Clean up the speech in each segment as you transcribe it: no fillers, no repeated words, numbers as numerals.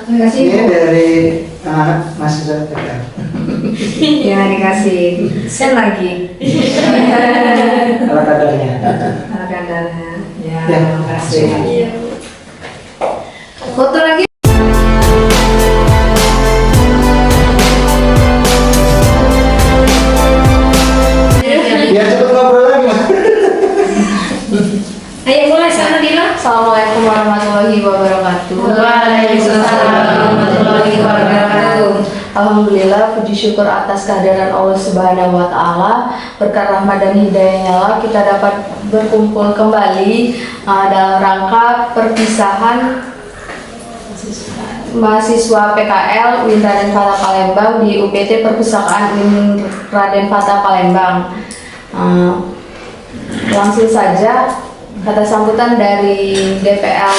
Terima kasih. Ini dari mahasiswa kita. Yang dikasih sen lagi. Ala kadarnya. Ala kadarnya. Ya, Ya, terima kasih. Iya. Foto lagi. Ya cepet ngobrol lagi Mas. Ayo mulai sana Dila. Assalamualaikum warahmatullahi wabarakatuh. Waalaikumsalam warahmatullahi wabarakatuh. Alhamdulillah, puji syukur atas kehadiran Allah Subhanahu wa Ta'ala. Berkat rahmat dan hidayahnya Allah, kita dapat berkumpul kembali dalam rangka perpisahan mahasiswa PKL UIN Raden Fatah Palembang di UPT Perpustakaan UIN Raden Fatah Palembang. Langsung saja kata sambutan dari DPL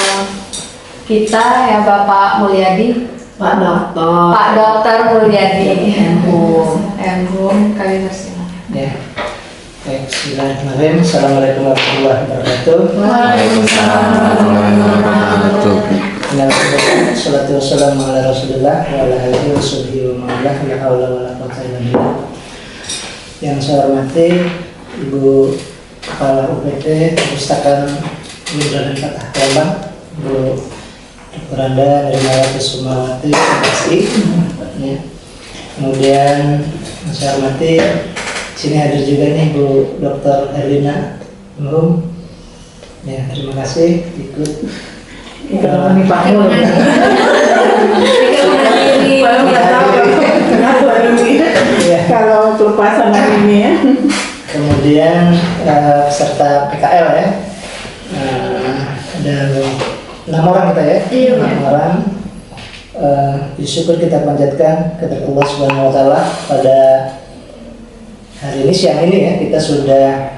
kita ya Bapak Mulyadi. Pak Dokter. Pak Dokter Mulyadi. Kami persilakan. Ya. Baik, bismillahirrahmanirrahim. Assalamualaikum warahmatullahi wabarakatuh. Waalaikumsalam warahmatullahi wabarakatuh. Salatu wassalamu ala Rasulillah wa ala alihi wa sahbihi wa man walah, la haula wa la quwwata illa billah. Yang saya hormati Ibu Kepala UPT Perpustakaan UIN Raden Fatah Palembang, Bu Dr. Anda dari Nawati Sumawati SI. Ya. Kemudian yang saya hormati sini hadir juga nih Bu Dr. Erlina Mum. Ya, terima kasih ikut. Menemani Pak Mul. Baru nggak tahu kenapa ini. Kalau kelepasan hari ini ya. Kemudian peserta PKL ya. Ada 6 orang kita ya. 6 orang. Syukur kita panjatkan kepada Allah Subhanahu wa Ta'ala pada hari ini, siang ini ya, kita sudah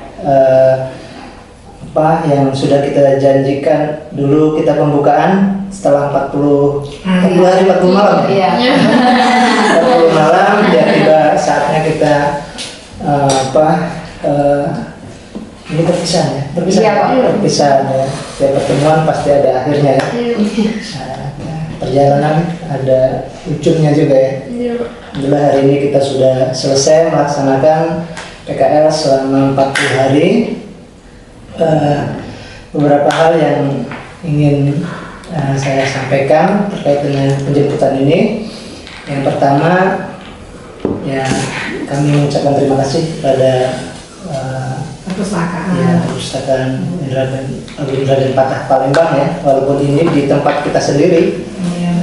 yang sudah kita janjikan dulu, kita pembukaan setelah 40 hari 40 malam ya. 40 malam ya, tiba saatnya kita ini perpisahan ya. Perpisahan ya. Setiap pertemuan pasti ada akhirnya ya. Perjalanan ada ujungnya juga ya. Alhamdulillah hari ini kita sudah selesai melaksanakan PKL selama 40 hari. Beberapa hal yang ingin saya sampaikan terkait dengan penjemputan ini. Yang pertama, ya kami mengucapkan terima kasih kepada Perpustakaan UIN Raden Fatah Palembang ya, walaupun ini di tempat kita sendiri.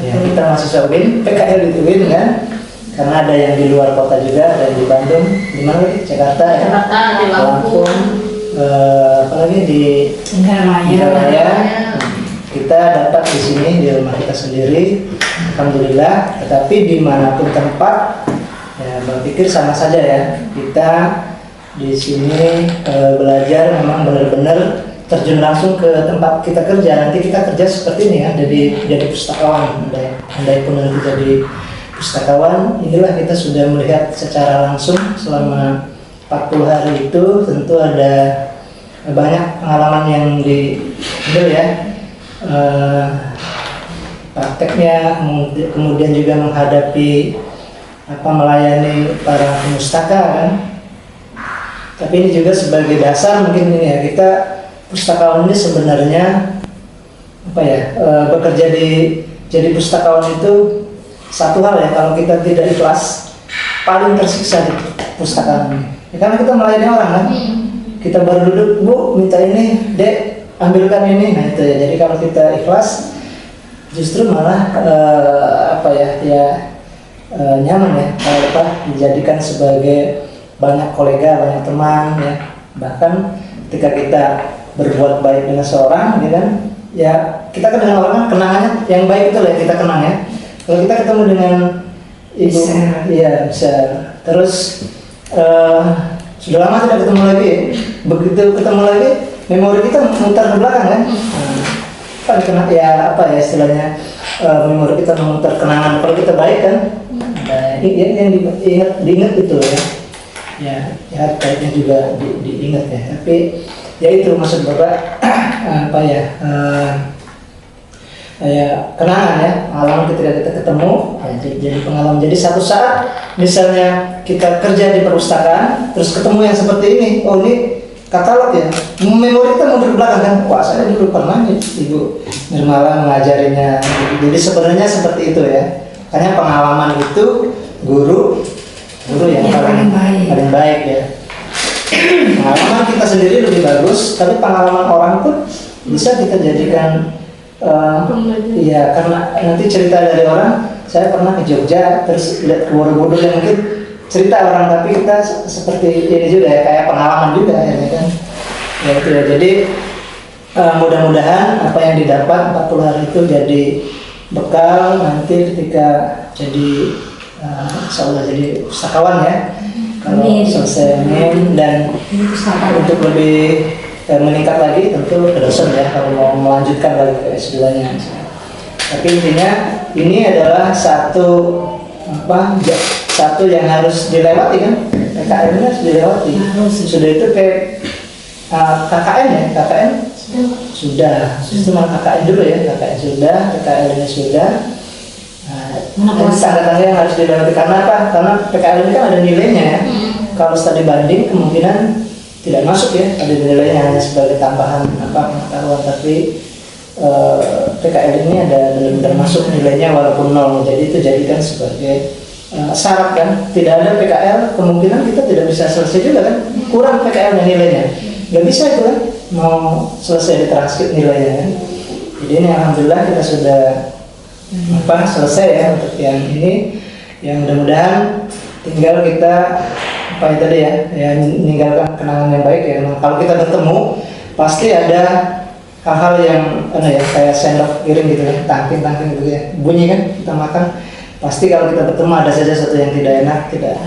Ya, kita mahasiswa UIN, PKL di UIN kan, karena ada yang di luar kota juga, ada yang di Bandung, di mana lagi? Jakarta ya, di Lampung. Apalagi di Indralaya. Kita dapat di sini di rumah kita sendiri, alhamdulillah. Tetapi dimanapun tempat, ya berpikir sama saja ya. Kita di sini belajar memang benar-benar terjun langsung ke tempat kita kerja. Nanti kita kerja seperti ini ya, jadi pustakawan. Andai pun nanti jadi pustakawan, inilah kita sudah melihat secara langsung selama 40 hari itu. Tentu ada banyak pengalaman yang diambil ya, prakteknya, kemudian juga menghadapi melayani para pustaka kan. Tapi ini juga sebagai dasar mungkin ini ya, kita pustakawan ini sebenarnya bekerja jadi pustakawan itu satu hal ya, kalau kita tidak ikhlas paling tersiksa di pustakaan ini. Ya, karena kita melayani orang kan, kita baru duduk, Bu minta ini, Dek ambilkan ini, nah itu ya. Jadi kalau kita ikhlas, justru malah nyaman ya, dijadikan sebagai banyak kolega, banyak teman ya. Bahkan ketika kita berbuat baik dengan seorang, ya kan, ya kita kan dengan orang kan kenangannya yang baik itu lah kita kenang ya. Kalau kita ketemu dengan ibu, ya bisa. Terus sudah lama tidak ketemu lagi. Begitu ketemu lagi, memori kita memutar ke belakang kan. Istilahnya memori kita memutar kenangan. Kalau kita baik kan, yang diingat itu ya. Ya baiknya juga diingat ya. Tapi ya itu maksud Bapak kayak kenangan ya, pengalaman ketika kita ketemu, ya, jadi pengalaman. Jadi satu saat misalnya kita kerja di perpustakaan, terus ketemu yang seperti ini, oh ini katalog ya, memori kita mundur ke belakang kan, wah saya dulu pernah nih Ibu Nirmala mengajarinya. Jadi sebenarnya seperti itu ya, karena pengalaman itu guru yang paling baik ya. Pengalaman kita sendiri lebih bagus, tapi pengalaman orang pun bisa kita jadikan ya, karena nanti cerita dari orang, saya pernah ke Jogja terus lihat Borobudur yang mungkin cerita orang, tapi kita seperti ini juga ya, kayak pengalaman juga ya kan. Ya itu ya. Jadi mudah-mudahan apa yang didapat 40 hari itu jadi bekal nanti ketika jadi insyaallah jadi pustakawan ya. Kalau selesai dan untuk lebih meningkat lagi tentu ke dosen ya, kalau mau melanjutkan lagi ke S2-nya. Tapi intinya ini adalah satu yang harus dilewati kan, PKN ini harus dilewati. Sudah itu kayak KKN ya, KKN sudah, sistem KKN dulu ya, KKN sudah, PKN-nya sudah. Tanda-tanda yang harus dilewati karena apa? Karena PKN ini kan ada nilainya ya. Kalau studi banding kemungkinan tidak masuk ya, ada nilainya hanya sebagai tambahan pengetahuan, tapi PKL ini ada benar-benar masuk nilainya walaupun 0, jadi itu jadikan sebagai syarat kan. Tidak ada PKL kemungkinan kita tidak bisa selesai juga kan, kurang PKL nilainya, nggak bisa itu kan, mau selesai di transkrip nilainya kan. Jadi ini alhamdulillah kita sudah selesai ya untuk yang ini, yang mudah-mudahan tinggal kita tadi ya meninggalkan kenangan yang baik ya. Kalau kita bertemu pasti ada hal-hal yang kayak sendok piring gitu ya, tangking gitu ya, bunyi kan kita makan, pasti kalau kita bertemu ada saja sesuatu yang tidak enak, tidak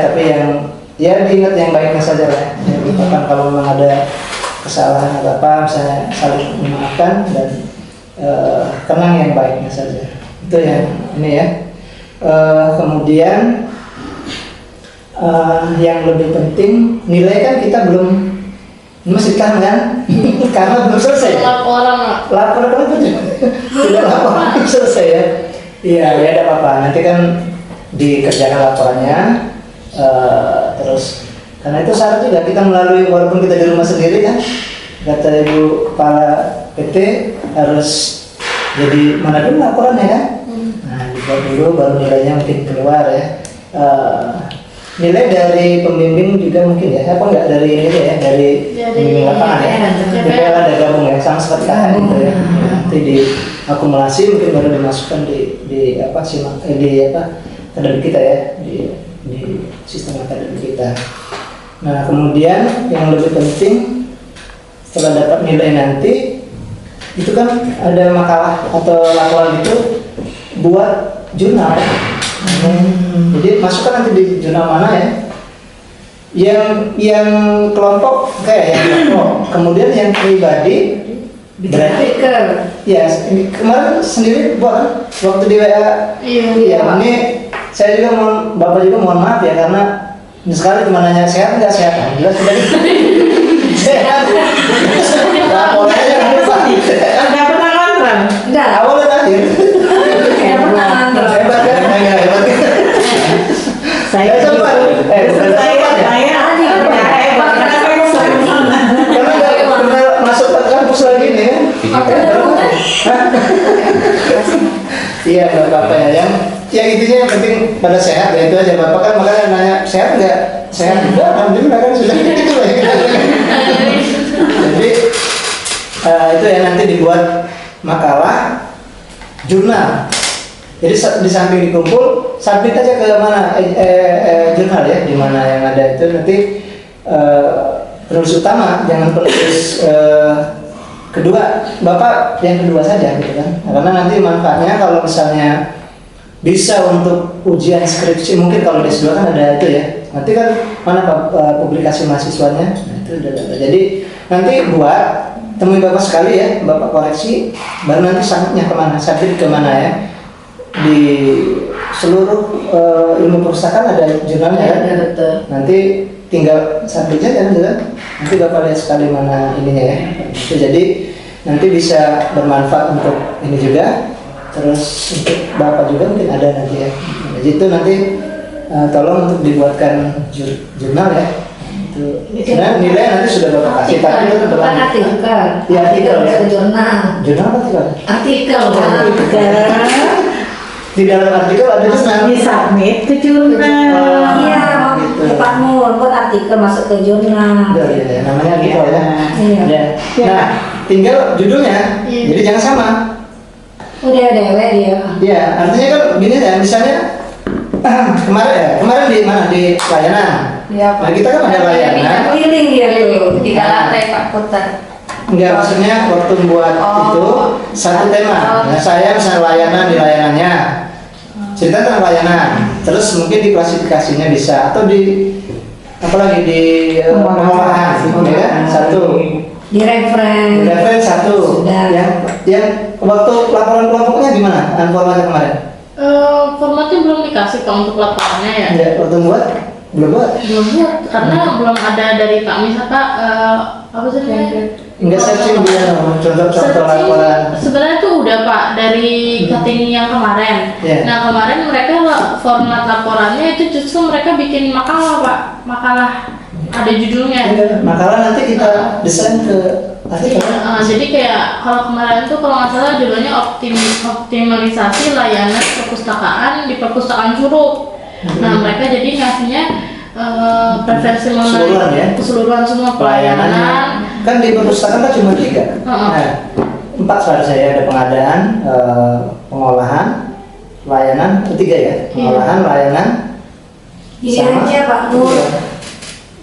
tapi yang ya diingat yang baiknya saja lah ya. Bahkan kalau memang ada kesalahan atau apa, misalnya saling memaafkan dan kenang yang baiknya saja, itu yang ini ya. Kemudian yang lebih penting, nilai kan kita belum masih tahan kan karena belum selesai. Laporan itu tidak laporan selesai ya. Iya ya, ada apa-apa, nanti kan dikerjakan laporannya. Terus karena itu syarat juga kita melalui, walaupun kita di rumah sendiri kan, kata Ibu Kepala PT harus jadi mana dulu laporannya kan. Nah dibuat dulu baru nilainya mungkin keluar ya. Nilai dari pembimbing juga mungkin ya, apa enggak dari ini ya, dari pembimbing lapangan ya, DPL ada gabung ya, sama seperti KKN gitu ya. Nanti diakumulasi mungkin baru dimasukkan di akademik kita ya, di sistem akademik kita. Nah kemudian yang lebih penting setelah dapat nilai nanti itu kan ada makalah atau laporan itu buat jurnal. Jadi masukkan nanti di jurnal mana ya, yang kelompok kayak yang kelompok, kemudian yang pribadi berarti ya kemarin sendiri buat waktu di WA iya ini saya juga Bapak juga mohon maaf ya, karena sekali cuma nanya sehat nggak, sehat jelas sudah sehat laporannya nggak pernah ngontrol, enggak awalnya tadi nggak pernah ngontrol. hebat kan, hebat. saya sempat karena nggak pernah masuk ke kampus lagi nih kan. Iya nggak apa-apa ya, yang intinya yang penting pada sehat ya, itu aja. Bapak kan makanya nanya sehat nggak, sehat juga alhamdulillah kan, sudah gitu lah ya. Jadi itu ya, nanti dibuat makalah jurnal. Jadi di samping dikumpul, submit aja ke mana jurnal ya, di mana yang ada itu nanti penulis utama, jangan penulis kedua, Bapak yang kedua saja gitu kan. Karena nanti manfaatnya kalau misalnya bisa untuk ujian skripsi, mungkin kalau di S2 kan ada itu ya. Nanti kan mana publikasi mahasiswanya, nah, itu udah ada. Jadi nanti buat temui Bapak sekali ya, Bapak koreksi, baru nanti submitnya kemana, submit kemana ya. Di seluruh ilmu perpustakaan ada jurnalnya kan. Ya, betul. Nanti tinggal submit aja kan, nanti Bapak lihat sekali mana ininya ya. Jadi nanti bisa bermanfaat untuk ini juga, terus untuk Bapak juga mungkin ada nanti ya. Jadi itu nanti tolong untuk dibuatkan jurnal ya. Itu sebenarnya nilai nanti sudah Bapak kasih, tapi itu bukan artikel. Iya, artikel ya. Ke jurnal. Jurnal apa artikel? Artikel. Di dalam artikel ada jurnal. Disubmit ke jurnal. Iya, Gitu. Pak Nur buat artikel masuk ke jurnal. Ya, namanya artikel ya. Iya. Ya. Nah, tinggal judulnya. Iya. Jadi jangan sama. Udah dewe dia. Ya, artinya kan gini ya, misalnya kemarin di mana, di layanan. Iya, Pak. Nah, kita kan ada layanan. Keliling dia dulu. 3 lantai Pak putar. Enggak, maksudnya waktu buat itu satu tema. Nah, saya misalnya layanan di layanannya, cerita tentang layanan. Terus mungkin di klasifikasinya bisa, atau di apalagi di pengolahan, ya kan? Satu. Di reference. Referensi satu. Sudah. Yang waktu laporan kelompoknya gimana? Formatnya kemarin? Formatnya belum dikasih Kak untuk laporannya ya. Ya, waktu buat belum buat. Belum buat karena belum ada dari Kak Misa Kak apa sih namanya? Enggak searching dia contoh-contoh laporan. Sebenarnya tuh udah Pak dari cutting yang kemarin. Yeah. Nah kemarin mereka format laporannya itu justru mereka bikin makalah Pak, makalah ada judulnya. Makalah nanti kita desain ke artikel. Jadi kayak kalau kemarin tuh kalau nggak salah judulnya optimalisasi layanan perpustakaan di perpustakaan Curug. Nah mereka jadi ngasihnya preferensi Keseluruhan ya? keseluruhan semua pelayanan. Kan di perpustakaan kan cuma 3. Nah, 4 seharusnya saya ada pengadaan, pengolahan, layanan, 3 ya. Pengolahan, layanan, Ini aja Pak Nur.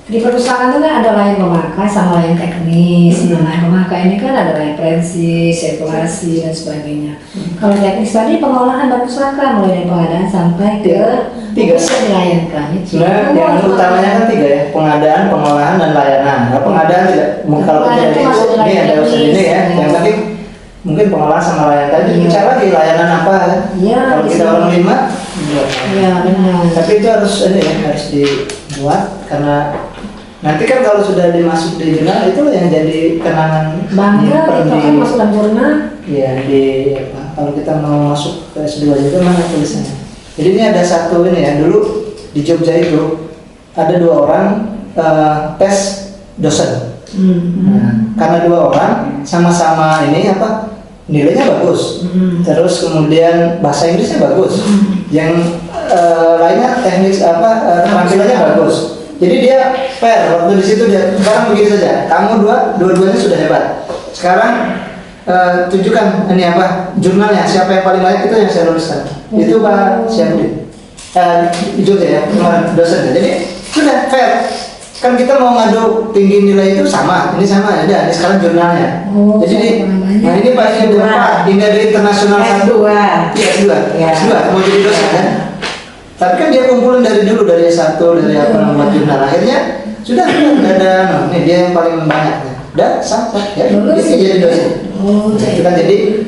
Di perpustakaan itu kan ada layan pemakai sama layan teknis. Nah, layan pemakai ini kan ada referensi, sirkulasi dan sebagainya. Kalau teknis tadi pengolahan perpustakaan mulai dari pengadaan sampai ke Tiga. bisa dilayankan. sebenarnya yang utamanya kan 3 ya, pengadaan, pengolahan, dan layanan. Nah, pengadaan tidak, kalau Pengadaan tidak itu masuk itu, ini layanan ada usaha ini ya. teknis. Yang penting mungkin pengolahan sama layanan tadi Iya. bicara lagi layanan apa kan? Iya, Kalau kita bisa. orang 5, Iya benar. tapi itu harus ini ya, harus dibuat karena nanti kan kalau sudah dimasuk di jurnal itu yang jadi kenangan Bangga nyimpen itu kan masuk dalam jurnal. ya di apa, kalau kita mau masuk ke S2 juga mana tulisannya. Jadi ini ada satu ini ya, dulu di Jogja itu ada 2 orang tes dosen. Nah, karena 2 orang sama-sama ini apa nilainya bagus, terus kemudian bahasa Inggrisnya bagus, yang lainnya teknik apa tampilannya bagus. Jadi dia fair waktu di situ dia sekarang begini saja. Kamu dua-duanya sudah hebat. Sekarang tunjukkan ini apa jurnalnya siapa yang paling baik itu yang saya nuliskan. Itu Pak Syamudin. Itu ya kemarin dosen. Jadi sudah fair. Kan kita mau ngadu tinggi nilai itu sama. Ini sama ada. Ini sekarang jurnalnya. Oh, Jadi namanya? nah ini Pak Syamudin hingga dari internasional S2. Iya S2. Ya. S2 mau jadi dosen kan. Tapi kan dia kumpulin dari dulu dari S1 dari apa nama jurnal akhirnya sudah ada nih dia yang paling banyak dan sampai ya dia jadi dosen. Itu kan jadi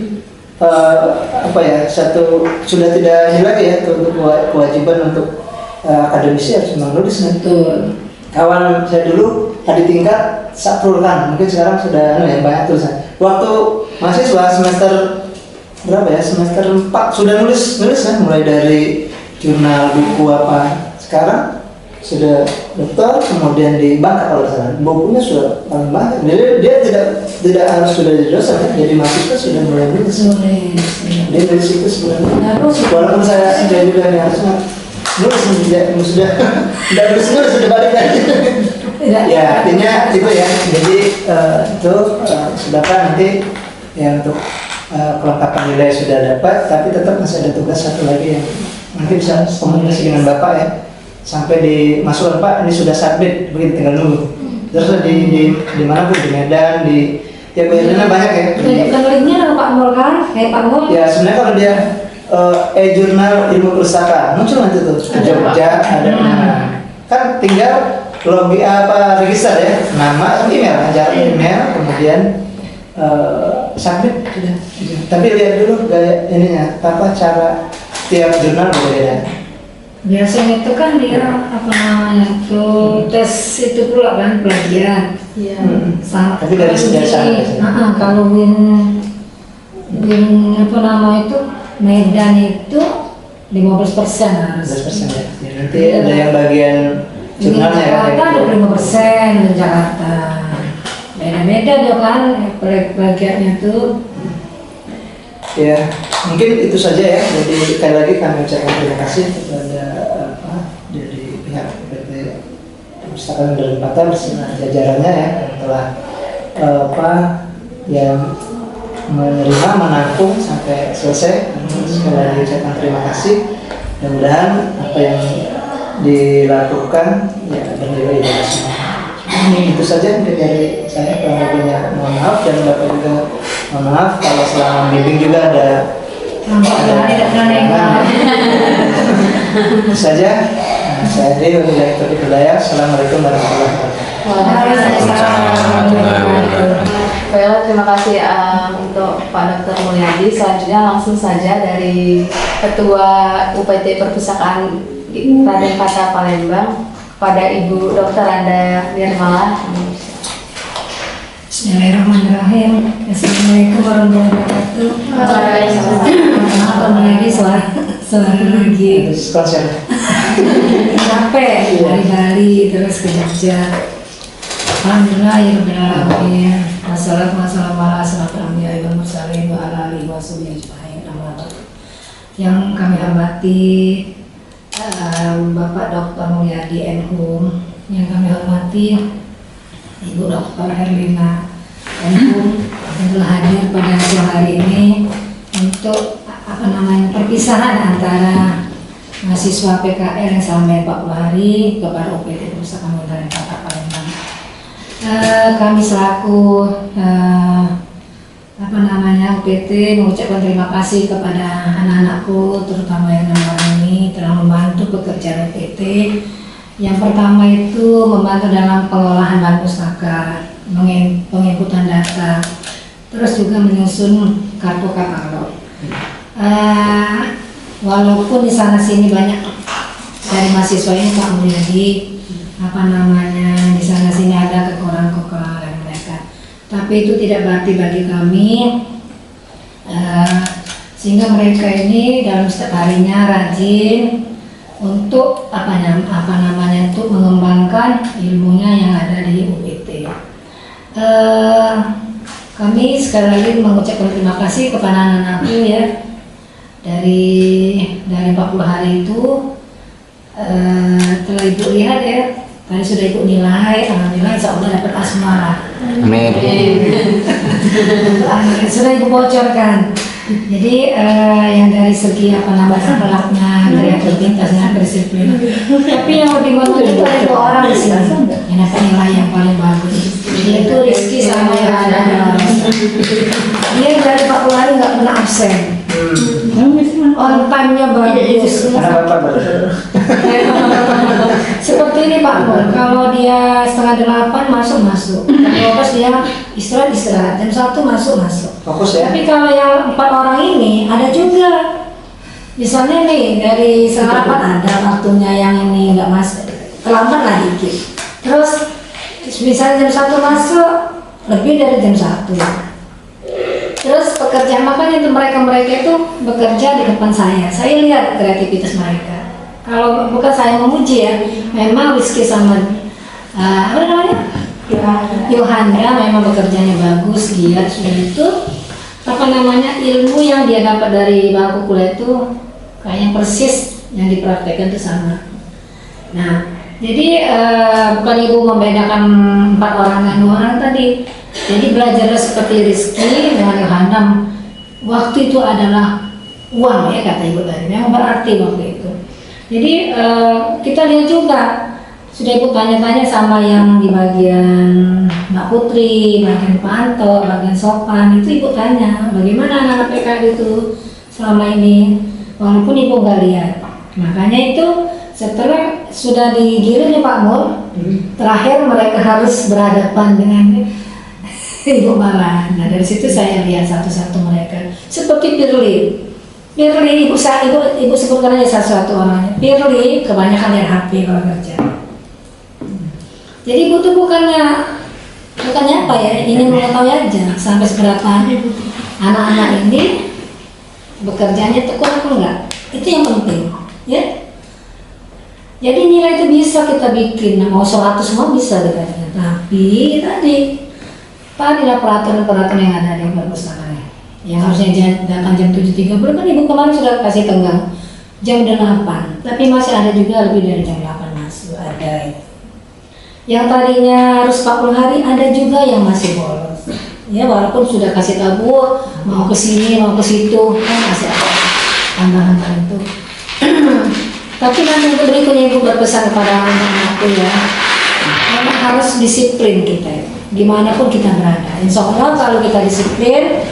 apa ya satu sudah tidak ini lagi ya untuk kewajiban untuk akademisi harus menulis. Betul. Kawan saya dulu adik tingkat saprulkan mungkin sekarang sudah yang banyak tulisan. Waktu mahasiswa semester berapa ya semester 4 sudah nulis kan mulai dari jurnal buku apa sekarang sudah dokter kemudian di Bangka kalau salah bukunya sudah paling banyak jadi dia tidak harus sudah jadi dosen kan jadi mahasiswa sudah mulai nulis dia dari situ sebenarnya walaupun saya juga yang harusnya nulis sudah tidak nulis sudah balik lagi ya artinya itu ya jadi itu sudah kan nanti ya untuk kelengkapan nilai sudah dapat tapi tetap masih ada tugas satu lagi yang nanti bisa komunikasi dengan Bapak ya sampai dimasukkan Pak ini sudah submit begitu tinggal nunggu terus di mana pun di Medan di ya Medan banyak ya Tunjukkan linknya dong Pak Nur kan kayak Pak Nur. ya sebenarnya kalau dia e-jurnal ilmu perpustakaan muncul nanti tuh Jogja ada kan tinggal login apa register ya nama email ajaran email kemudian submit sudah tapi lihat dulu gaya ininya apa cara tiap jurnal berbeda. Biasanya itu kan dia apa namanya tuh tes itu pula kan pelajaran. Iya. Sama. Tapi dari biasa. Kalau win apa nama itu Medan itu 15% harus. 15% ya. Ya, nanti ada yang bagian jurnalnya ya. Jakarta 25% di Jakarta. Beda-beda dia kan bagiannya tuh. Ya, mungkin itu saja ya. Jadi sekali lagi kami ucapkan terima kasih kepada dari pihak PT Perpustakaan Darul Fatah bersama jajarannya ya yang telah yang menerima menampung sampai selesai. Sekali lagi ucapkan terima kasih. Mudah-mudahan apa yang dilakukan ya bernilai ibadah semua. Itu saja mungkin dari saya, kurang lebihnya mohon maaf, dan Bapak juga mohon maaf kalau selama bimbing juga ada itu saja. Saya Adi, wabillahi taufiq wal hidayah. Assalamualaikum warahmatullahi wabarakatuh. Baiklah, terima kasih untuk Pak Dr. Mulyadi. Selanjutnya langsung saja dari Ketua UPT Perpustakaan Raden Fatah Palembang pada Ibu Dr. Anda Nirmala. Bismillahirrahmanirrahim. Assalamualaikum warahmatullahi wabarakatuh. Maaf lagi suara lagi. Terus konser. Capek dari Bali terus ke Jogja. Alhamdulillah ya rabbil alamin. Wassalamualaikum warahmatullahi wabarakatuh. Yang kami hormati Bapak Dr. Mulyadi Enhum, yang kami hormati Ibu Dr. Herlina Enhum yang telah hadir pada siang hari ini untuk perpisahan antara mahasiswa PKR yang selama 40 hari kepada UPT Perpustakaan Raden Fatah Palembang. Kami selaku UPT mengucapkan terima kasih kepada anak-anakku, terutama yang 6 orang ini telah membantu pekerjaan UPT. Yang pertama itu membantu dalam pengolahan bahan pustaka, penginputan data, terus juga menyusun kartu katalog. Walaupun di sana sini banyak dari mahasiswa ini Pak Mulyadi di sana sini ada kekurangan mereka, tapi itu tidak berarti bagi kami, sehingga mereka ini dalam setiap harinya rajin untuk untuk mengembangkan ilmunya yang ada di UPT. Kami sekali lagi mengucapkan terima kasih kepada anak-anakku ya, dari 40 hari itu telah Ibu lihat ya, tadi sudah Ibu nilai, alhamdulillah insya Allah dapat asmara. Amin. Sudah Ibu bocorkan. Jadi yang dari segi akhlaknya, kreativitasnya, disiplin. Tapi yang lebih bagus itu ada 2 orang di sini yang dapat nilai yang paling bagus, yaitu Rizky sama yang ada. Dia dari 40 hari nggak pernah absen. On time-nya bagus. Seperti ini Pak Mul, kalau dia 7:30 masuk. Kalau pas dia istirahat, jam 1 masuk. Fokus ya. Tapi kalau yang 4 orang ini ada juga. Misalnya nih dari sarapan ada waktunya yang ini nggak masuk, terlambat lah dikit. Terus misalnya jam 1 masuk, lebih dari jam 1. Terus pekerjaan makanya itu mereka itu bekerja di depan saya. Saya lihat kreativitas mereka. Kalau bukan saya memuji ya, memang Rizky sama Yohanda memang bekerjanya bagus, giat sudah itu. Ilmu yang dia dapat dari bangku kuliah itu kayaknya persis yang dipraktekkan itu sama. Nah, jadi bukan Ibu membedakan 4 orang dan 2 orang tadi. Jadi belajarlah seperti Rizky dengan Yohana. Waktu itu adalah uang ya kata Ibu tadi. Memang berarti waktu itu. Jadi kita lihat juga. Sudah Ibu tanya-tanya sama yang di bagian Mbak Putri, bagian Pak Anto, bagian Sopan. Itu Ibu tanya bagaimana anak-anak PKR itu selama ini. Walaupun Ibu nggak lihat. Makanya itu setelah sudah digiring ya Pak Mul, terakhir mereka harus berhadapan dengan Ibu Mala. Nah dari situ saya lihat satu-satu mereka seperti Pirli. Firly, ibu sebutkan aja satu orangnya. Firly kebanyakan lihat HP kalau kerja. Jadi ibu tuh bukannya apa ya, ingin mengetahui aja sampai seberapa anak-anak ini bekerjanya tekun apa enggak. Itu yang penting, ya. Jadi nilai itu bisa kita bikin, mau 100 semua bisa kita bikin. Tapi tadi peraturan yang ada di perpustakaan. Yang harusnya datang jam 7.30 kan ibu kemarin sudah kasih tenggang jam 8, tapi masih ada juga lebih dari jam 8 masuk ada. Yang tadinya harus 40 hari ada juga yang masih bolos. Ya walaupun sudah kasih tahu mau ke sini mau ke situ kan masih ada tambahan itu. Tapi nanti berikutnya ibu berpesan kepada anak-anakku ya, memang harus disiplin kita dimanapun kita berada. Insya Allah kalau kita disiplin,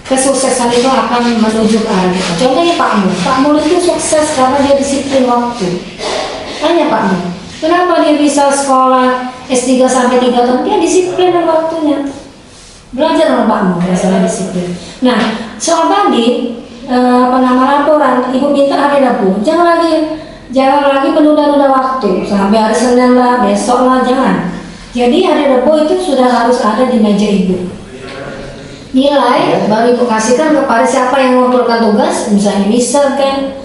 kesuksesan itu akan menuju ke arah kita. Contohnya Pak Mul itu sukses karena dia disiplin waktu. Tanya Pak Mul, kenapa dia bisa sekolah S3 sampai 3 tahun? Dia disiplin dengan waktunya. Belajar sama Pak Mul masalah disiplin. Nah, soal tadi laporan, ibu minta hari Rabu, jangan lagi menunda-nunda waktu sampai hari Senin lah, besok lah, jangan. Jadi hari Rabu itu sudah harus ada di meja ibu. Nilai baru ibu kasihkan kepada siapa yang mengumpulkan tugas, misalnya Mister kan,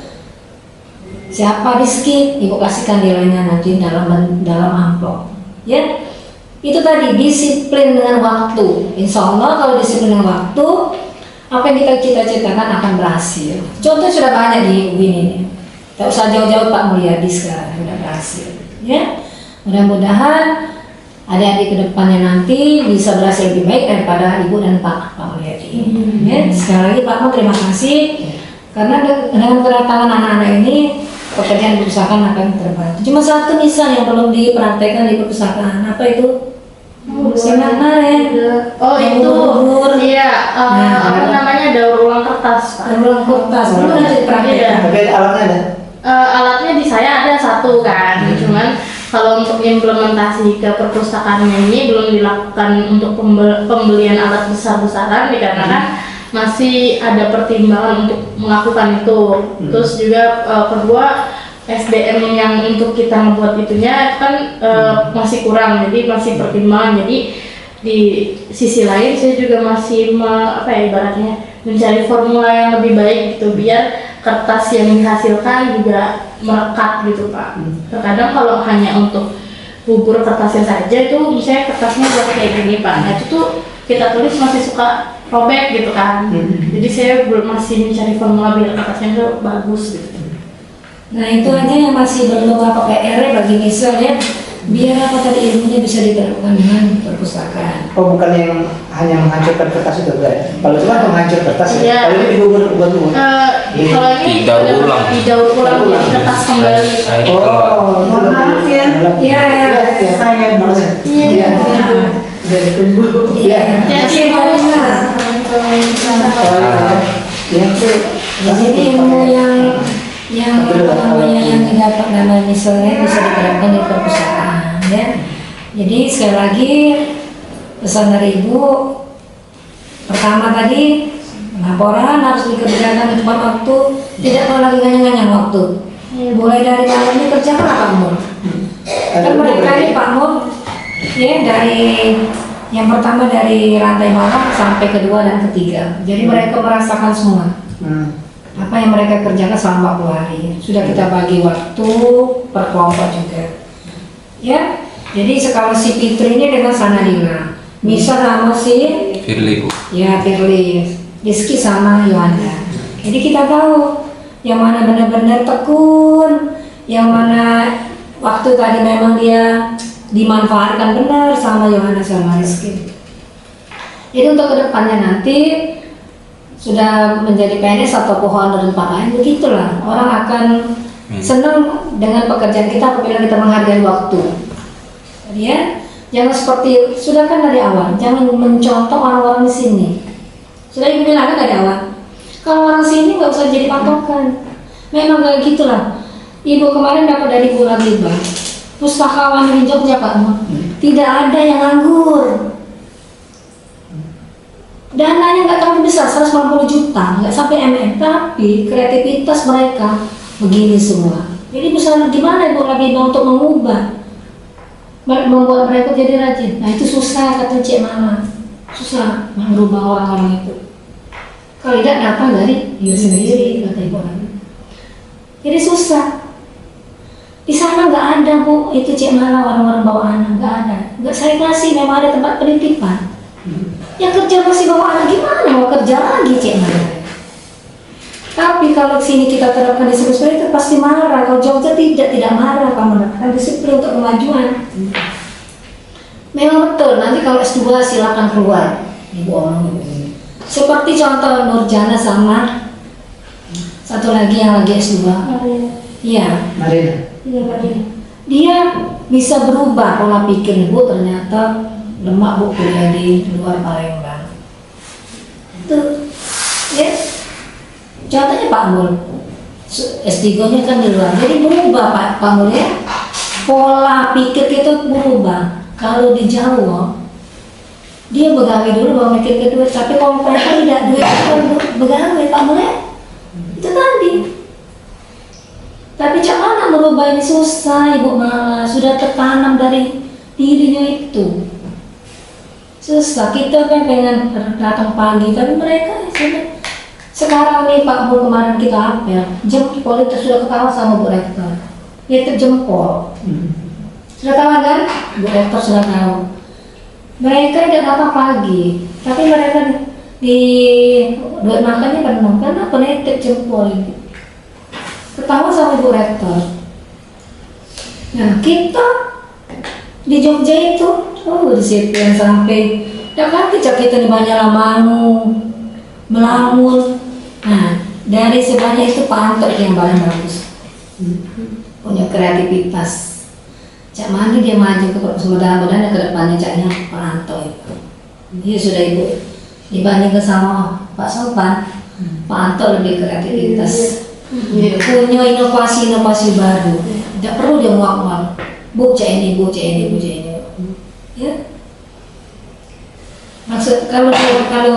siapa Rizky, ibu kasihkan nilainya nanti dalam amplop. Ya, itu tadi disiplin dengan waktu. Insya Allah kalau disiplin dengan waktu, apa yang kita cita-citakan akan berhasil. Contoh sudah banyak di UIN ini. Tak usah jauh-jauh Pak Mulyadi sekarang sudah berhasil. Ya, mudah-mudahan adik-adik kedepannya nanti bisa berhasil lebih baik daripada ibu dan Pak Mulyadi. Ya, sekali lagi Pak Mul terima kasih karena dengan kedatangan anak-anak ini pekerjaan di perpustakaan akan terbantu. Cuma satu misal yang belum dipraktekkan di perpustakaan, apa itu? Seminar ya. Oh itu, iya. Apa namanya, daur ulang kertas. Daur ulang kertas. Belum ada dipraktekkan. Tapi alatnya ada. Alatnya di saya ada satu kan, cuman kalau untuk implementasi ke perpustakaannya ini belum dilakukan untuk pembelian alat besar-besaran dikarenakan masih ada pertimbangan untuk melakukan itu. Terus juga kedua, SDM yang untuk kita membuat itunya kan masih kurang, jadi masih pertimbangan. Jadi di sisi lain saya juga masih ibaratnya mencari formula yang lebih baik gitu biar kertas yang dihasilkan juga melekat gitu Pak. Terkadang kalau hanya untuk bubur kertasnya saja itu misalnya kertasnya buat kayak gini Pak, nah itu tuh kita tulis masih suka robek gitu kan. Jadi saya masih mencari formula biar kertasnya itu bagus gitu. Nah itu aja yang masih belum PR bagi misalnya biar apa tadi ilmunya bisa diterapkan dengan perpustakaan. Oh bukan yang hanya menghancurkan kertas itu enggak ya? Kalau cuma menghancur kertas ya. Kalau ini dibubur. Kalau ini didaur ulang jadi kertas kembali. Oh, maaf ya. Iya. Saya Iya. Dari tunggu. Iya. Jadi banyak. Jadi ilmu yang didapat nama misalnya bisa diterapkan di perpustakaan ya. Jadi sekali lagi pesan dari ibu, pertama tadi laporan harus dikerjakan tepat waktu, tidak mau lagi nganyang-nganyang waktu. Mulai dari malam ini kerjakan Pak Mul. Kan mereka ini Pak Mul ya dari yang pertama dari rantai bawah sampai kedua dan ketiga. Jadi mereka merasakan semua. Apa yang mereka kerjakan selama 40 hari sudah kita bagi waktu per kelompok juga ya. Jadi sekarang si Fitri ini dengan Sanadina, Misa sama si Firly Bu. Ya Firly, Rizky sama Yohana. Jadi kita tahu yang mana benar-benar tekun, yang mana waktu tadi memang dia dimanfaatkan benar sama Yohana sama Rizky. Jadi untuk kedepannya nanti sudah menjadi PNS atau pohon dan tempat lain, begitulah orang akan senang dengan pekerjaan kita apabila kita menghargai waktu. Ya, jangan seperti sudah kan dari awal, jangan mencontoh orang-orang di sini. Sudah ibu bilang kan dari awal, kalau orang sini nggak usah jadi patokan. Memang kayak gitulah. Ibu kemarin dapat dari Bu Ragiba, pustakawan di Jogja Pak, tidak ada yang nganggur. dananya nggak terlalu besar, 150 juta, nggak sampai tapi kreativitas mereka begini semua. Jadi bisa gimana Ibu Labibah untuk membuat mereka jadi rajin? Nah itu susah, kata Cik Mama, susah merubah orang-orang itu. Kalau tidak datang dari diri sendiri, kata Ibu Labibah. Jadi susah. Di sana nggak ada Bu, itu Cik Mala orang-orang bawa anak, nggak ada. Nggak saya kasih, memang ada tempat penitipan. Yang kerja masih bawa anak, gimana mau kerja lagi Cik Mala? Tapi kalau sini kita terapkan disiplin itu pasti marah. Kalau Jogja tidak marah, kamu mendapatkan disiplin untuk kemajuan. Memang betul, nanti kalau S2 silakan keluar. Ibu omong begini. Seperti contoh Nurjana sama satu lagi yang lagi S2. Iya. Marina. Dia bisa berubah pola pikir Bu, ternyata lemak Bu kuliah di luar Palembang. Itu ya. Contohnya Pak Mul. S3-nya kan di luar. Jadi berubah Pak Mul ya. Pola pikir kita berubah. Kalau di Jawa dia begawe dulu baru mikir kedua, tapi kalau mereka tidak duit begawe Pak Mul ya. Itu tadi. Tapi cara merubah ini susah Ibu Mala, sudah tertanam dari dirinya itu. Susah, kita kan pengen datang pagi, tapi mereka sudah. Sekarang nih Pak Bu kemarin kita apel, jempol itu sudah ketawa sama Bu Rektor. Dia terjempol. Sudah tahu kan? Bu Rektor sudah tahu. Mereka tidak datang pagi, tapi mereka di duit makannya penuh, karena penitip jempol ini. Ketawa sama Bu Rektor. Nah kita di Jogja itu, disiplin sampai dapat kita di Banjarmanu, Melamur. Nah dari sebelahnya itu Pak Anto yang paling bagus, punya kreativitas. Cak Mandi dia maju ke mudah-mudahan ke depannya Caknya Pak Anto itu. Dia sudah Ibu dibandingkan sama Pak Sopan, Pak Anto lebih kreativitas. Punya inovasi-inovasi baru. Tidak perlu dia muak-muak. Bu cek ini, bu cek ini, bu cek ini. Ya. Maksud kalau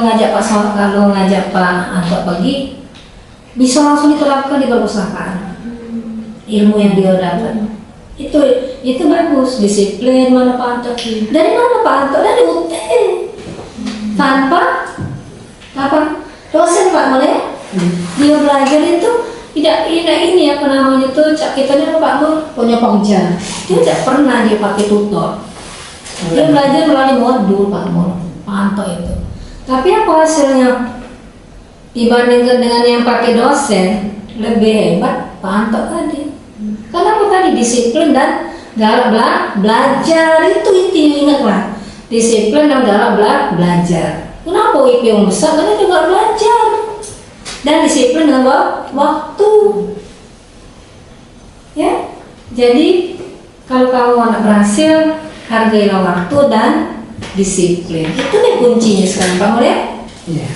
ngajak Pak Anto pergi, bisa langsung diterapkan di perpustakaan. Ilmu yang dia dapat. Itu bagus. Disiplin mana Pak Anto? Dari mana Pak Anto? Dari UT. Tanpa dosen Pak Mulai. Dia belajar itu tidak ini apa namanya tuh kita ini Pak Mul punya pengajar, dia tidak pernah dia pakai tutor, dia belajar melalui modul Pak Mul, Pak Anto itu. Tapi apa hasilnya dibandingkan dengan yang pakai dosen lebih hebat Pak Anto tadi. Karena apa tadi disiplin dan galak belajar itu ingatlah, disiplin dan galak belajar. Kenapa IP yang besar? Karena dia galak belajar. Dan disiplin dengan waktu, ya. Jadi kalau kamu anak berhasil, hargailah waktu dan disiplin. Itu nih kuncinya sekarang Pak Mul ya. Iya.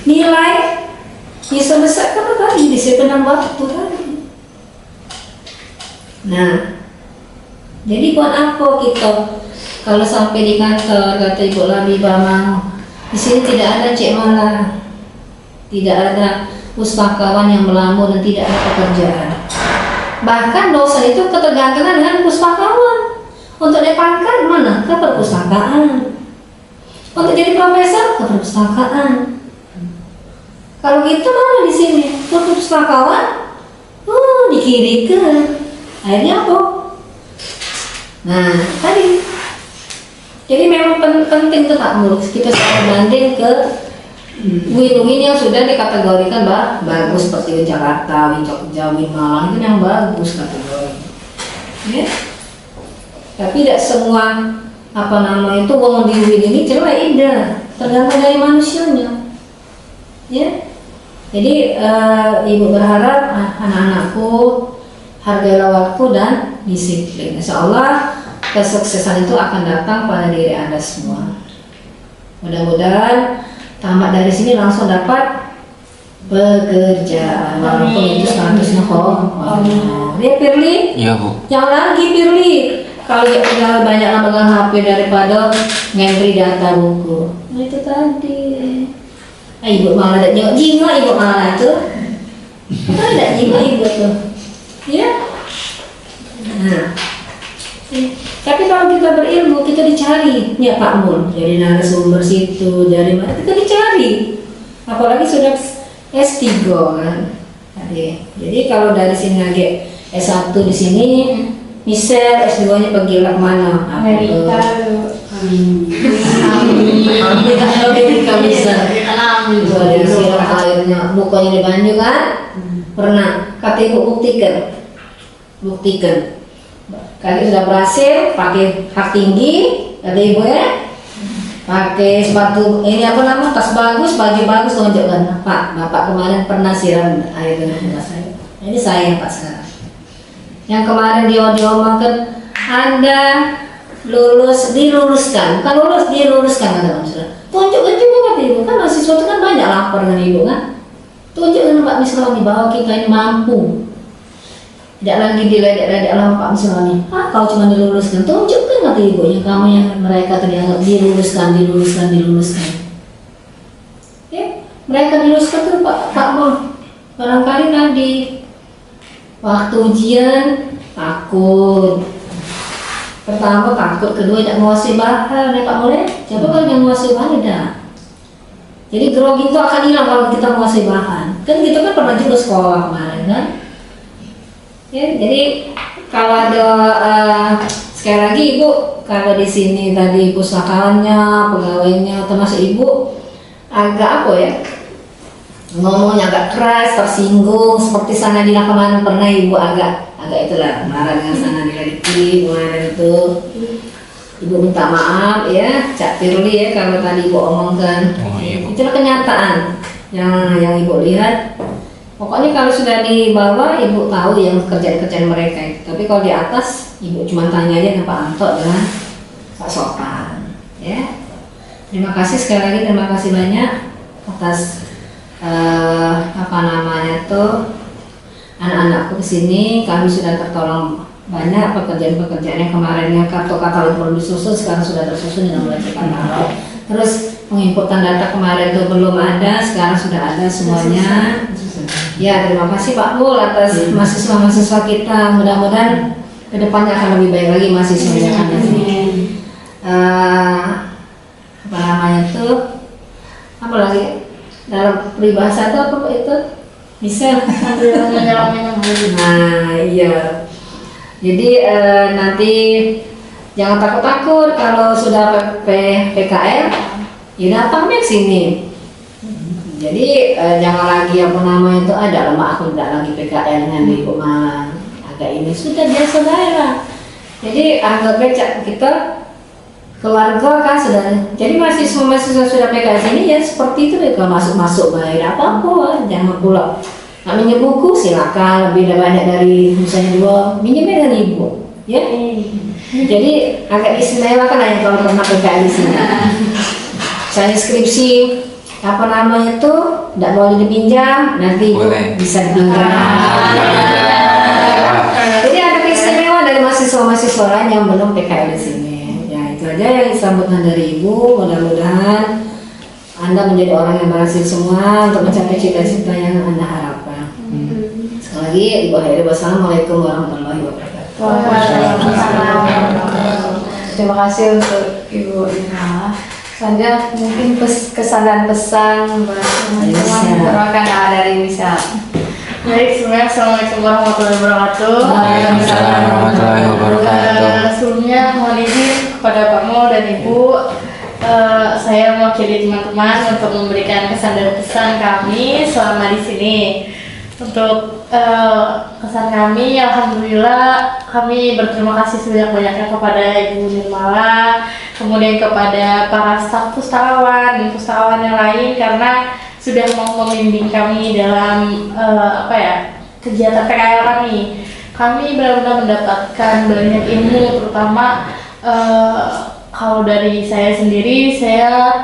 Nilai bisa besar karena tadi disiplin dan waktu tadi. Nah, jadi buat apa kita kalau sampai di kantor kata Ibu Labibah mau di sini tidak ada Cik Mala. Tidak ada pustakawan yang melamur dan tidak ada pekerjaan. Bahkan dosen itu ketergantungan dengan pustakawan. Untuk naik pangkat mana? Ke perpustakaan. Untuk jadi profesor ke perpustakaan. Kalau gitu mana di sini? Ke pustakawan? Dikirikan. Akhirnya apa? Nah, tadi. Jadi memang penting tuh Pak Mul. Kita selalu banding ke win-win yang sudah dikategorikan bagus seperti Win Jakarta, Win Jogja, Win Malang itu yang bagus kategori. Ya. Tapi tidak semua itu uang di Win ini jelek, tidak. Tergantung dari manusianya. Ya. Jadi Ibu berharap anak-anakku hargailah waktu dan disiplin. Insya Allah kesuksesan itu akan datang pada diri Anda semua. Mudah-mudahan tamat dari sini langsung dapat pekerjaan walaupun itu statusnya dia Firly? Iya Bu. Yang lagi Firly kalau ya tinggal banyak megang HP daripada ngentri data buku. Nah itu tadi. Ibu malah ada jiwa ibu malah tuh. Kan ada jiwa ibu tuh. Ya. Nah. Tapi kalau kita berilmu, kita dicari, ya Pak Mun, dari narasumber situ, dari mana kita dicari. Apalagi sudah S3 kan. Jadi kalau dari sini lagi S1 di sini, misal S2-nya pergi ke mana? Amerika. Amerika bisa. Dari siram airnya, mukanya di banyu kan? Pernah. Kata ibu buktikan. Kali sudah berhasil, pakai hak tinggi, kata ibu ya. Pakai sepatu ini tas bagus, baju bagus, tunjukkan Pak. Bapak kemarin pernah siram air dengan bunga saya. Ini saya Pak sekarang. Yang kemarin diomongkan Anda diluluskan, bukan diluluskan kata Mas. Tunjukkan juga kata ibu, kan mahasiswa itu kan banyak lapor dengan ibu kan. Tunjukkan Pak Misroni bahwa kita ini mampu. Tidak lagi diledek-ledek oleh Pak Misroni. Kau cuma diluluskan, tunjukkan kata ibunya kamu yang mereka terdianggap diluluskan. Ya, mereka diluluskan tuh Pak Bol. Barangkali tadi waktu ujian takut. Pertama takut, kedua tidak menguasai bahan, ya Pak Bol ya. Coba kalau yang menguasai bahan tidak. Jadi grogi itu akan hilang kalau kita menguasai bahan. Kan kita kan pernah juga sekolah kemarin kan. Ya, jadi kalau ada sekali lagi ibu, kalau di sini tadi pusakanya, pegawainya, termasuk ibu agak ngomongnya agak keras, tersinggung seperti Sana Dila kemarin pernah ibu agak itulah marah dengan Sana Dila kemarin itu. Ibu minta maaf ya, Cak Firly ya kalau tadi ibu omongkan. Itulah kenyataan yang ibu lihat. Pokoknya kalau sudah di bawah, ibu tahu yang kerjaan-kerjaan mereka itu. Tapi kalau di atas, ibu cuma tanya aja ke Pak Anto dan Pak Sopan. Ya, terima kasih sekali lagi, terima kasih banyak atas anak-anakku kesini. Kami sudah tertolong banyak pekerjaan-pekerjaan yang kemarinnya kartu katalog belum disusun, sekarang sudah tersusun dengan mulai katalog. Terus penginputan data kemarin itu belum ada, sekarang sudah ada semuanya. Ya, terima kasih Pak Mul atas mahasiswa-mahasiswa kita. Mudah-mudahan kedepannya akan lebih baik lagi mahasiswa yang ada di sini. Apa lagi dalam peribahasa itu apa itu? Bisa sambil minum. Nah, iya. Jadi nanti jangan takut-takut kalau sudah PKL, ya datang ke sini. Jadi jangan lagi itu ada lama aku tidak lagi PKL dengan Ibu Malang. Agak ini sudah biasa daerah. Jadi anggap baca kita keluarga kan sudah. Jadi mahasiswa sudah PKL sini ya seperti itu deh, kalau masuk bayar apa jangan pula. Nak minjem buku silakan, lebih banyak dari misalnya 2 minjemnya dari ibu, ya. Jadi agak istimewa kan yang kalau pernah PKL di sini. Saya skripsi itu tidak boleh dipinjam, nanti boleh. Bisa dipinjam. Jadi ada istimewa dari mahasiswa lain yang belum PKL di sini. Ya itu aja yang sambutan dari ibu. Mudah-mudahan Anda menjadi orang yang berhasil semua untuk mencapai cita-cita yang Anda harapkan. Sekali lagi Ibu akhiri, wassalamualaikum warahmatullahi wabarakatuh. Terima kasih untuk Ibu Ina. Selanjutnya mungkin kesan dan pesan buat teman-teman doakan dari Misal. Baik, semuanya assalamualaikum warahmatullahi wabarakatuh. Waalaikumsalam warahmatullahi wabarakatuh. Sebelumnya mohon izin kepada Pak Mo dan Ibu, saya mewakili teman-teman untuk memberikan kesan dan pesan kami selama di sini. Untuk kesan kami, alhamdulillah kami berterima kasih sebanyak-banyaknya kepada Ibu Nirmala, kemudian kepada para staf pustakawan dan pustakawan yang lain karena sudah mau membimbing kami dalam kegiatan PKL kami. Kami benar-benar mendapatkan banyak ilmu, terutama kalau dari saya sendiri, saya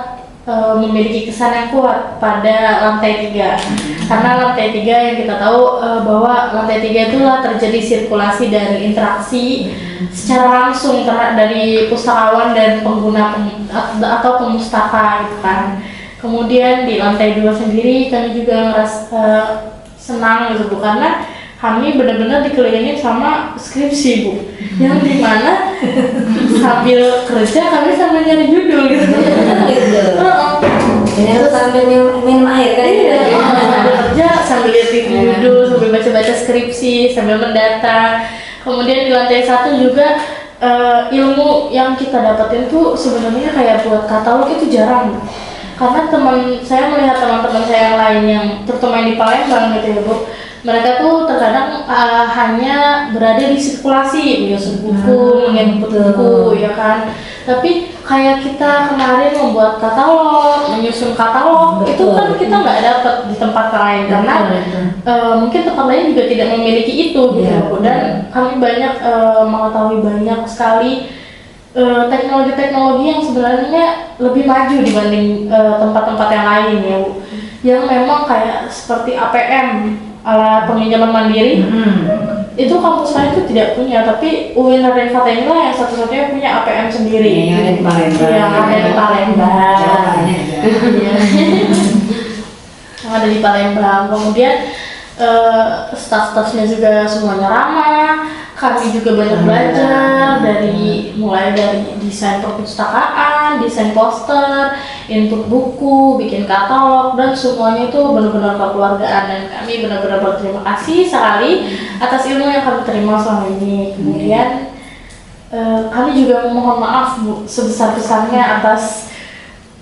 memiliki kesan yang kuat pada lantai 3. Karena lantai 3 yang kita tahu bahwa lantai 3 itulah terjadi sirkulasi dan interaksi secara langsung dari pustakawan dan pengguna atau pemustaka gitu kan. Kemudian di lantai 2 sendiri kami juga merasa senang gitu Bu, karena kami benar-benar dikelilingin sama skripsi Bu, yang dimana sambil kerja kami sambil nyari judul gitu. Ini tuh sambil minum air kan? Sambil kerja, sambil lihat judul, sambil baca-baca skripsi, sambil mendata. Kemudian di lantai 1 juga ilmu yang kita dapetin tuh sebenarnya kayak buat katalog itu jarang. Karena saya melihat teman-teman saya yang lain yang terutama yang di Palembang gitu ya Bu, mereka tuh terkadang hanya berada di sirkulasi, menyusun buku, menginput buku, ya kan. Tapi kayak kita kemarin membuat katalog, menyusun katalog, itu kan kita nggak dapat di tempat lain karena mungkin tempat lain juga tidak memiliki itu, gitu. Dan kami banyak mengetahui banyak sekali teknologi-teknologi yang sebenarnya lebih maju dibanding tempat-tempat yang lain ya Bu. Yang memang kayak seperti APM, alat peminjaman mandiri, itu kampus lain itu tidak punya, tapi UIN Raden Fatah inilah yang satu-satunya punya APM sendiri. Yang ada di Palembang. Yang ada di Palembang. Yang ada di Palembang. Kemudian staf-stafnya juga semuanya ramah. Kami juga banyak belajar mulai dari desain perpustakaan, desain poster, input buku, bikin katalog, dan semuanya itu benar-benar kekeluargaan, dan kami benar-benar berterima kasih sekali atas ilmu yang kami terima selama ini. Kemudian kami juga memohon maaf Bu sebesar-besarnya atas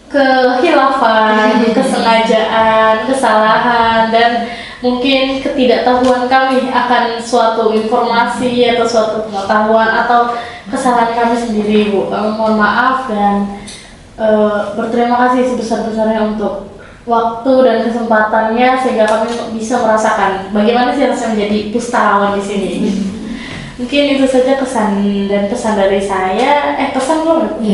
kehilafan, kesengajaan, kesalahan, dan mungkin ketidaktahuan kami akan suatu informasi atau suatu pengetahuan atau kesalahan kami sendiri Bu. Kami mohon maaf dan berterima kasih sebesar-besarnya untuk waktu dan kesempatannya sehingga kami bisa merasakan bagaimana sih rasanya menjadi pustakawan di sini. Mungkin itu saja kesan dan pesan dari saya. Pesan belum?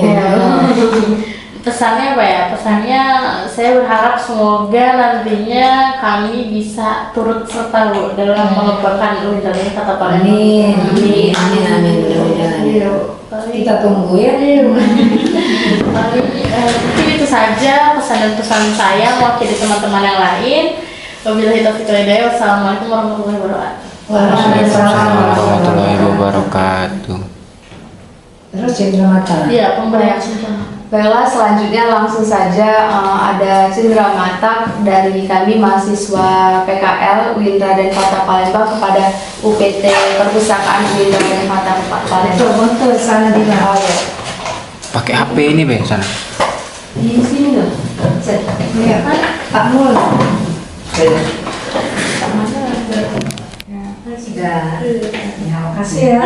Pesannya apa ya? Pesannya saya berharap semoga nantinya kami bisa turut serta Bu dalam mengembangkan UIN Raden Fatah Palembang. Amin. Mudah-mudahan. Kita tunggu ya. Mungkin itu saja pesan dan pesan saya mewakili teman-teman yang lain. Wabillahi taufiq wal hidayah. Wassalamualaikum warahmatullahi wabarakatuh. Waalaikumsalam warahmatullahi wabarakatuh. Terus cindera mata. Iya, pemberian cindera. Baiklah, selanjutnya langsung saja ada cindera mata dari kami mahasiswa PKL UIN Raden Fatah Palembang kepada UPT Perpustakaan UIN Raden Fatah Palembang. Betul, sana di bawah. Pakai HP ini Be sana. Di sini loh. Iya kan? Pak Mul. Sudah. Ya, makasih ya.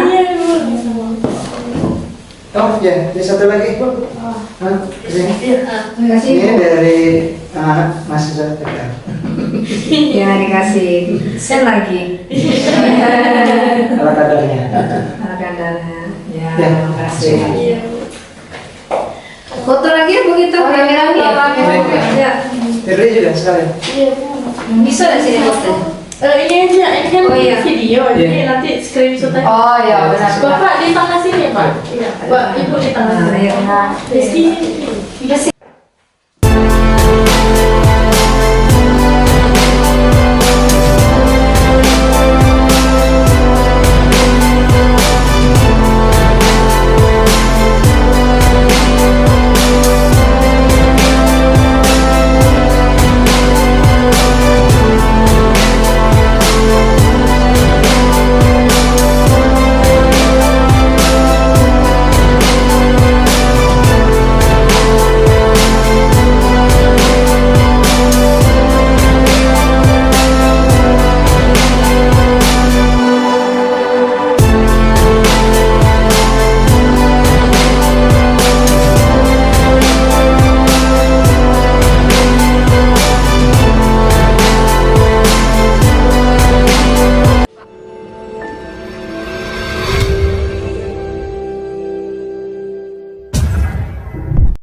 Oh ya, ini satu lagi Bu. Kesini. Terima kasih. Ini dari mahasiswa PKL. Ya, dikasih. Sen lagi. Ala kadarnya. Kadarnya. Ya, Ya, terima kasih. Iya. Foto lagi ya begitu? Rame-rame ya? Ya. Terus juga sekalian. Iya. Bisa nggak sih foto? Ini aja, ini kan Oh, iya. video, Iya. jadi nanti screenshot aja. Oh ya, benar. Bapak di tengah sini Pak. Iya. Ibu di tengah Nah, sini. iya. Rizky. Iya sih.